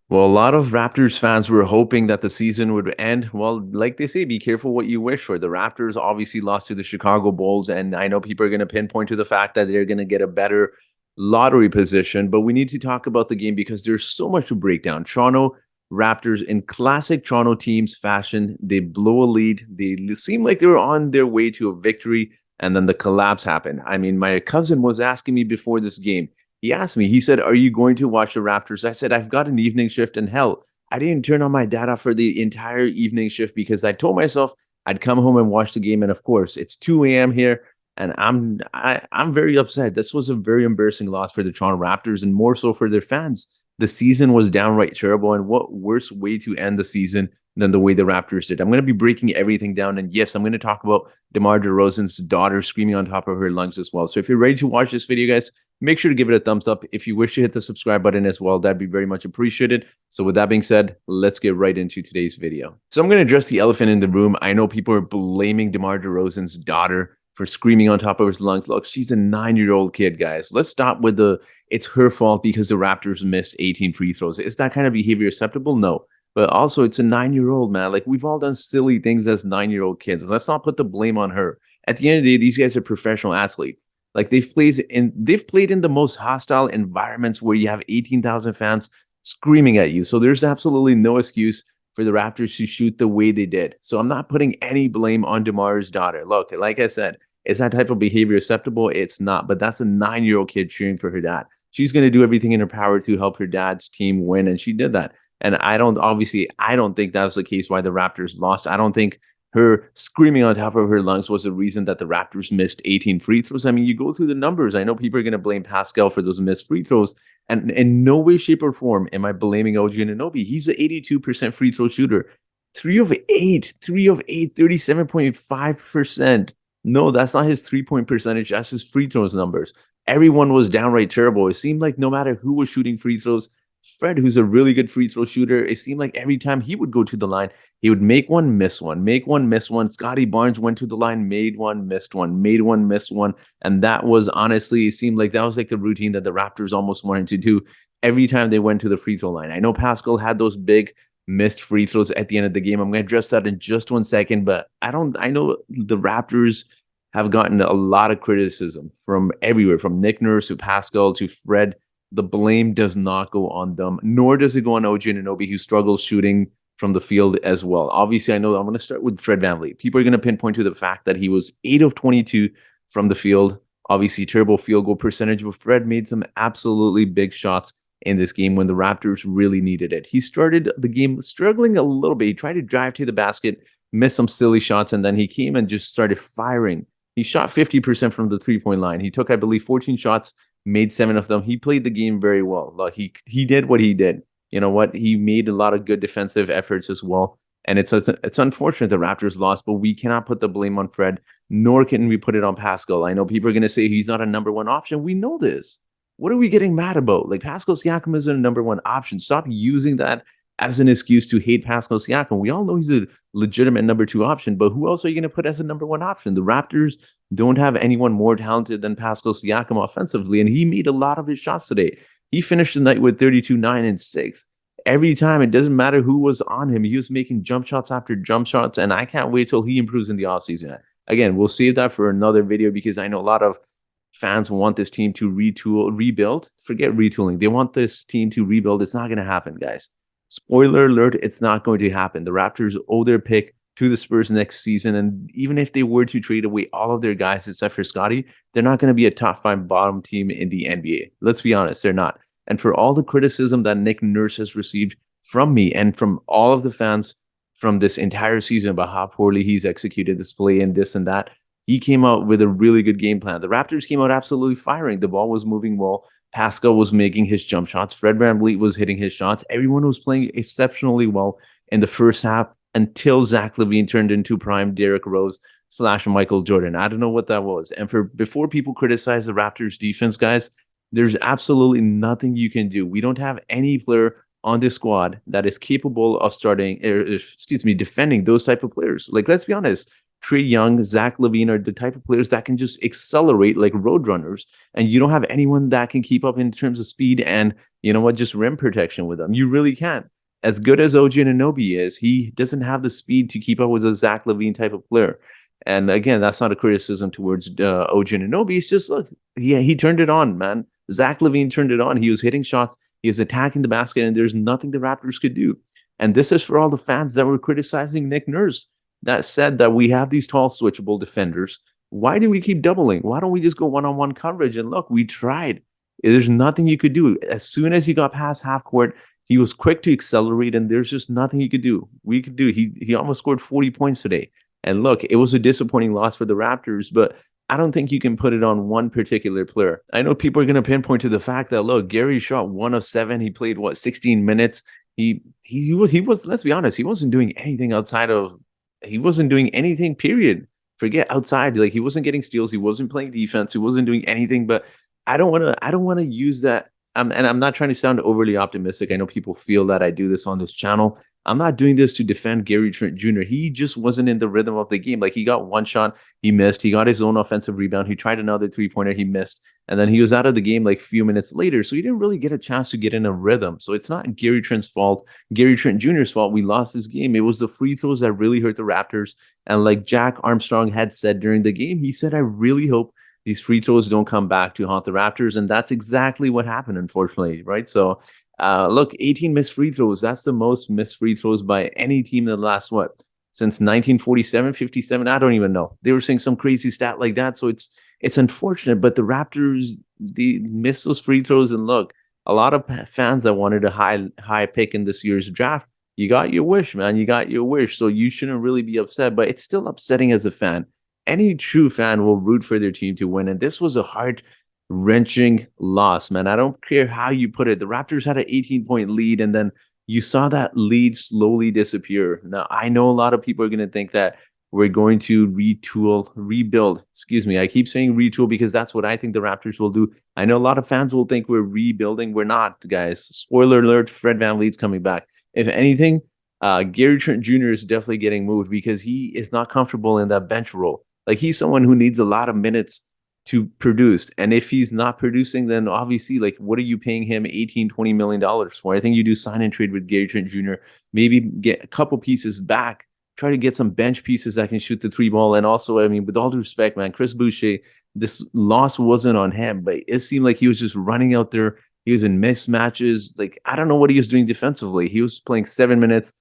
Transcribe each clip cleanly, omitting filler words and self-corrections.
Well, a lot of Raptors fans were hoping that the season would end. Well, like they say, be careful what you wish for. The Raptors obviously lost to the Chicago Bulls, and I know people are going to pinpoint to the fact that they're going to get a better lottery position, but we need to talk about the game because there's so much to break down. Toronto Raptors, in classic Toronto teams fashion, they blow a lead. They seem like they were on their way to a victory, and then the collapse happened. I mean, my cousin was asking me before this game. He asked me, he said, "Are you going to watch the Raptors?" I said, "I've got an evening shift, and hell, I didn't turn on my data for the entire evening shift because I told myself I'd come home and watch the game. And of course, it's 2 a.m. here, and I'm very upset. This was a very embarrassing loss for the Toronto Raptors, and more so for their fans. The season was downright terrible, and what worse way to end the season than the way the Raptors did? I'm going to be breaking everything down, and yes, I'm going to talk about DeMar DeRozan's daughter screaming on top of her lungs as well. So if you're ready to watch this video, guys, make sure to give it a thumbs up. If you wish to hit the subscribe button as well, that'd be very much appreciated. So with that being said, let's get right into today's video. So I'm going to address the elephant in the room. I know people are blaming DeMar DeRozan's daughter for screaming on top of his lungs. Look, she's a 9-year-old kid, guys. Let's stop with the it's her fault because the Raptors missed 18 free throws. Is that kind of behavior acceptable? No. But also, it's a 9-year-old, man. Like, we've all done silly things as 9-year-old kids. Let's not put the blame on her. At the end of the day, these guys are professional athletes. Like, they've played in the most hostile environments where you have 18,000 fans screaming at you. So there's absolutely no excuse for the Raptors to shoot the way they did. So I'm not putting any blame on DeMar's daughter. Look, like I said, is that type of behavior acceptable? It's not. But that's a 9-year-old kid cheering for her dad. She's going to do everything in her power to help her dad's team win, and she did that. And I don't think that was the case why the Raptors lost. I don't think her screaming on top of her lungs was the reason that the Raptors missed 18 free throws. I mean, you go through the numbers. I know people are going to blame Pascal for those missed free throws. And in no way, shape, or form am I blaming OG Anunoby. He's an 82% free throw shooter. 3 of 8, 37.5%. No, that's not his 3-point percentage. That's his free throws numbers. Everyone was downright terrible. It seemed like no matter who was shooting free throws, Fred, who's a really good free throw shooter, it seemed like every time he would go to the line, he would make one, miss one, make one, miss one. Scotty Barnes went to the line, made one, missed one, made one, missed one. And that was honestly, it seemed like that was like the routine that the Raptors almost wanted to do every time they went to the free throw line. I know Pascal had those big missed free throws at the end of the game. I'm going to address that in just 1 second, but I know the Raptors have gotten a lot of criticism from everywhere, from Nick Nurse to Pascal to Fred. The blame does not go on them, nor does it go on OG Anunoby, who struggles shooting from the field as well. Obviously, I know I'm going to start with Fred VanVleet. People are going to pinpoint to the fact that he was 8 of 22 from the field. Obviously, terrible field goal percentage, but Fred made some absolutely big shots in this game when the Raptors really needed it. He started the game struggling a little bit. He tried to drive to the basket, missed some silly shots, and then he came and just started firing. He shot 50% from the three-point line. He took, I believe, 14 shots, made 7 of them. He played the game very well. Like he did what he did. You know what? He made a lot of good defensive efforts as well. And it's unfortunate the Raptors lost, but we cannot put the blame on Fred, nor can we put it on Pascal. I know people are going to say he's not a number one option. We know this. What are we getting mad about? Like, Pascal Siakam isn't a number one option. Stop using that as an excuse to hate Pascal Siakam. We all know he's a legitimate number 2 option, but who else are you going to put as a number 1 option? The Raptors don't have anyone more talented than Pascal Siakam offensively, and he made a lot of his shots today. He finished the night with 32, 9, and 6. Every time, it doesn't matter who was on him, he was making jump shots after jump shots, and I can't wait till he improves in the offseason. Again, we'll save that for another video because I know a lot of fans want this team to rebuild. Forget retooling. They want this team to rebuild. It's not going to happen, guys. Spoiler alert, it's not going to happen. The Raptors owe their pick to the Spurs next season, and even if they were to trade away all of their guys except for Scotty, they're not going to be a top 5 bottom team in the NBA. Let's be honest, they're not. And for all the criticism that Nick Nurse has received from me and from all of the fans from this entire season about how poorly he's executed this play and this and that, he came out with a really good game plan. The Raptors came out absolutely firing. The ball was moving well. Pascal was making his jump shots. Fred VanVleet was hitting his shots. Everyone was playing exceptionally well in the first half until Zack Lavine turned into prime Derrick Rose / Michael Jordan. I don't know what that was. And before people criticize the Raptors defense, guys, there's absolutely nothing you can do. We don't have any player on this squad that is capable of defending those type of players. Like, let's be honest. Trae Young, Zach Lavine are the type of players that can just accelerate like roadrunners, and you don't have anyone that can keep up in terms of speed and you know what, just rim protection with them. You really can't. As good as OG Anunoby is, he doesn't have the speed to keep up with a Zach Lavine type of player. And again, that's not a criticism towards OG Anunoby. It's just look, he turned it on, man. Zach Lavine turned it on. He was hitting shots, he was attacking the basket, and there's nothing the Raptors could do. And this is for all the fans that were criticizing Nick Nurse that said that we have these tall switchable defenders. Why do we keep doubling? Why don't we just go one-on-one coverage? And look, we tried. There's nothing you could do. As soon as he got past half court, he was quick to accelerate, and there's just nothing he could do. We could do. He almost scored 40 points today. And look, it was a disappointing loss for the Raptors, but I don't think you can put it on one particular player. I know people are going to pinpoint to the fact that look, Gary shot 1 of 7. He played 16 minutes. He was let's be honest, he wasn't doing anything outside of he wasn't doing anything, period. Forget outside. Like he wasn't getting steals, he wasn't playing defense, he wasn't doing anything. But I don't want to use that. And I'm not trying to sound overly optimistic. I know people feel that I do this on this channel. I'm not doing this to defend Gary Trent Jr. He just wasn't in the rhythm of the game. Like he got one shot, he missed. He got his own offensive rebound. He tried another 3-pointer, he missed. And then he was out of the game like a few minutes later. So he didn't really get a chance to get in a rhythm. So it's not Gary Trent's fault, Gary Trent Jr.'s fault. We lost this game. It was the free throws that really hurt the Raptors. And like Jack Armstrong had said during the game, he said, I really hope these free throws don't come back to haunt the Raptors. And that's exactly what happened, unfortunately, right? So look, 18 missed free throws. That's the most missed free throws by any team in the last, what, since 1947, 57? I don't even know. They were saying some crazy stat like that. So it's unfortunate, but the Raptors, they missed those free throws. And look, a lot of fans that wanted a high pick in this year's draft, you got your wish, man. You got your wish. So you shouldn't really be upset, but it's still upsetting as a fan. Any true fan will root for their team to win. And this was a heart-wrenching loss, man. I don't care how you put it. The Raptors had an 18-point lead, and then you saw that lead slowly disappear. Now, I know a lot of people are going to think that we're going to rebuild. Excuse me. I keep saying retool because that's what I think the Raptors will do. I know a lot of fans will think we're rebuilding. We're not, guys. Spoiler alert, Fred VanVleet's coming back. If anything, Gary Trent Jr. is definitely getting moved because he is not comfortable in that bench role. Like he's someone who needs a lot of minutes to produce. And if he's not producing, then obviously, like, what are you paying him $18-20 million for? I think you do sign and trade with Gary Trent Jr., maybe get a couple pieces back, try to get some bench pieces that can shoot the 3 ball. And also, I mean, with all due respect, man, Chris Boucher, this loss wasn't on him, but it seemed like he was just running out there. He was in mismatches. Like, I don't know what he was doing defensively. He was playing 7 minutes,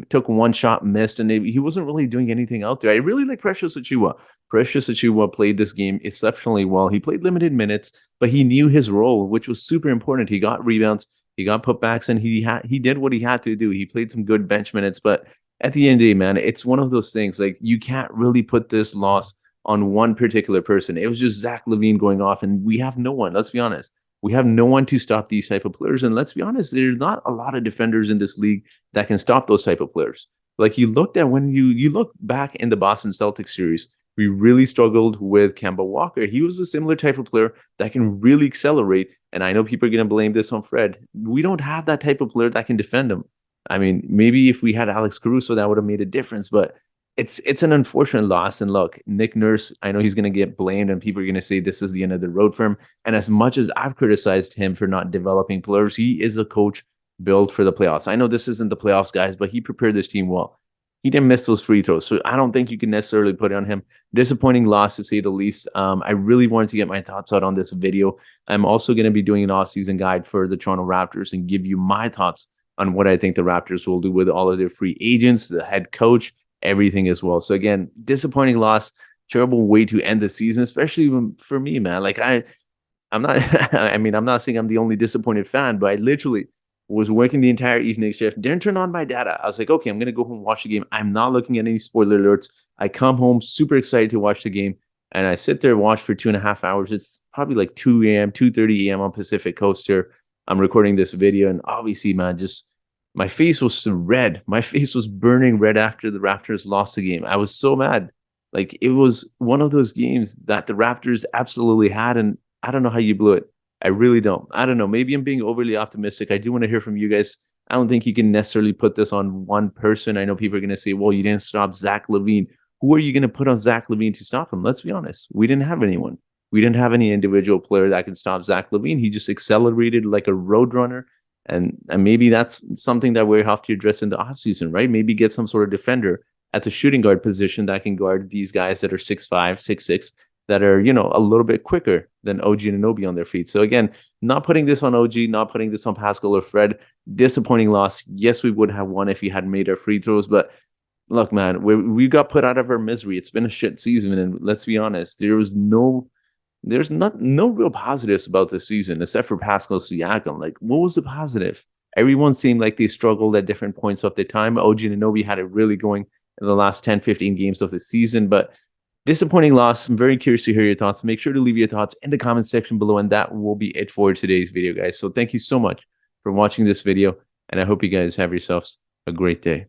took one shot, missed, and he wasn't really doing anything out there. I really like Precious Achiuwa. Precious Achiuwa played this game exceptionally well. He played limited minutes, but he knew his role, which was super important. He got rebounds, he got putbacks, and he did what he had to do. He played some good bench minutes, but at the end of the day, man, it's one of those things. Like you can't really put this loss on one particular person. It was just Zach Lavine going off, and we have no one. Let's be honest. We have no one to stop these type of players. And let's be honest, there's not a lot of defenders in this league that can stop those type of players. Like you looked at when you look back in the Boston Celtics series, we really struggled with Kemba Walker. He was a similar type of player that can really accelerate. And I know people are going to blame this on Fred. We don't have that type of player that can defend him. I mean, maybe if we had Alex Caruso, that would have made a difference. But it's an unfortunate loss. And look, Nick Nurse, I know he's going to get blamed and people are going to say this is the end of the road for him. And as much as I've criticized him for not developing players, he is a coach built for the playoffs. I know this isn't the playoffs, guys, but he prepared this team well. He didn't miss those free throws. So I don't think you can necessarily put it on him. Disappointing loss, to say the least. I really wanted to get my thoughts out on this video. I'm also going to be doing an off-season guide for the Toronto Raptors and give you my thoughts on what I think the Raptors will do with all of their free agents, the head coach, everything as well. So again, disappointing loss, terrible way to end the season, especially for me, man. Like I'm not, I mean, I'm not saying I'm the only disappointed fan, but I literally was working the entire evening shift, didn't turn on my data. I was like, okay, I'm going to go home and watch the game. I'm not looking at any spoiler alerts. I come home super excited to watch the game. And I sit there and watch for 2.5 hours. It's probably like 2 a.m., 2:30 a.m. on Pacific Coast here. I'm recording this video. And obviously, man, just my face was red. My face was burning red after the Raptors lost the game. I was so mad. Like, it was one of those games that the Raptors absolutely had. And I don't know how you blew it. I really don't. I don't know. Maybe I'm being overly optimistic. I do want to hear from you guys. I don't think you can necessarily put this on one person. I know people are going to say, well, you didn't stop Zach Lavine. who are you going to put on Zach Lavine to stop him? Let's be honest. We didn't have anyone. We didn't have any individual player that could stop Zach Lavine. He just accelerated like a roadrunner. And maybe that's something that we have to address in the offseason, right? Maybe get some sort of defender at the shooting guard position that can guard these guys that are 6'5", 6'6", that are, a little bit quicker than OG Anunoby on their feet. So again, not putting this on OG, not putting this on Pascal or Fred. Disappointing loss. Yes, we would have won if he had made our free throws, but look, man, we got put out of our misery. It's been a shit season, and let's be honest, there's no real positives about this season except for Pascal Siakam. Like, what was the positive? Everyone seemed like they struggled at different points of their time. OG Anunoby had it really going in the last 10, 15 games of the season, but disappointing loss. I'm very curious to hear your thoughts. Make sure to leave your thoughts in the comment section below, and that will be it for today's video, guys. So thank you so much for watching this video, and I hope you guys have yourselves a great day.